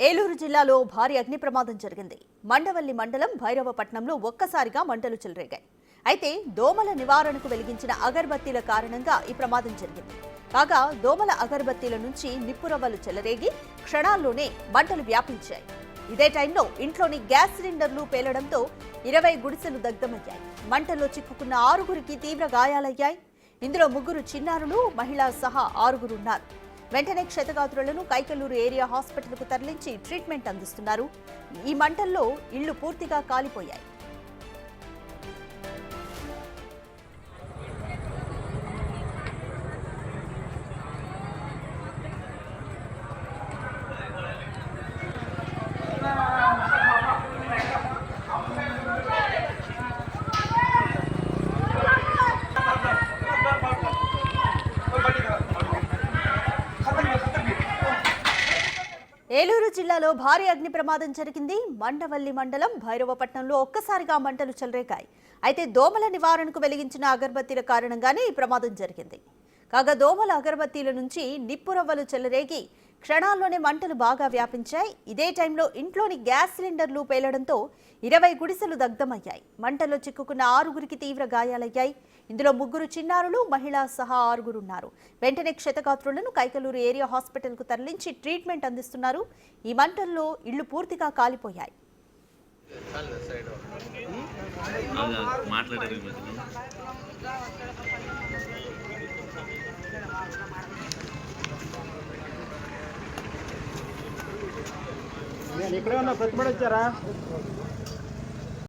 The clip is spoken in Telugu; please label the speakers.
Speaker 1: ఏలూరు జిల్లాలో భారీ అగ్ని ప్రమాదం జరిగింది. మండవల్లి మండలం భైరవపట్నంలో ఒక్కసారిగా మంటలు చెలరేగాయి. అయితే దోమల నివారణకు వెలిగించిన అగరబత్తీల కారణంగా ఈ ప్రమాదం జరిగింది. కాగా దోమల అగరబత్తీల నుంచి నిప్పురవ్వలు చెలరేగి క్షణాల్లోనే మంటలు వ్యాపించాయి. ఇదే టైంలో ఇంట్లోని గ్యాస్ సిలిండర్లు పేలడంతో 20 గుడిసెలు దగ్ధమయ్యాయి. మంటల్లో చిక్కుకున్న 6గురికి తీవ్ర గాయాలయ్యాయి. ఇందులో 3 చిన్నారులు, మహిళ సహా 6గురు ఉన్నారు. వెంటనే క్షతగాత్రులను కైకలూరు ఏరియా హాస్పిటల్కు తరలించి ట్రీట్మెంట్ అందిస్తున్నారు. ఈ మంటల్లో ఇళ్లు పూర్తిగా కాలిపోయాయి. ఏలూరు జిల్లాలో భారీ అగ్ని ప్రమాదం జరిగింది. మండవల్లి మండలం భైరవపట్నంలో ఒక్కసారిగా మంటలు చెలరేగాయి. అయితే దోమల నివారణకు వెలిగించిన అగరబత్తీల కారణంగానే ఈ ప్రమాదం జరిగింది. కాగా దోమల అగరబత్తీల నుంచి నిప్పురవ్వలు చెలరేగి క్షణాల్లోనే మంటలు బాగా వ్యాపించాయి. ఇదే టైంలో ఇంట్లోని గ్యాస్ సిలిండర్లు పేలడంతో 20 గుడిసెలు దగ్ధమయ్యాయి. మంటల్లో చిక్కుకున్న 6గురికి తీవ్ర గాయాలయ్యాయి. ఇందులో 3 చిన్నారులు, మహిళ సహా 6గురు ఉన్నారు. వెంటనే క్షతగాత్రులను కైకలూరు ఏరియా హాస్పిటల్కు తరలించి ట్రీట్మెంట్ అందిస్తున్నారు. ఈ మంటల్లో ఇళ్లు పూర్తిగా కాలిపోయాయి.
Speaker 2: నేను ఇక్కడే ఉన్నా, ప్రతిపడి వచ్చారా?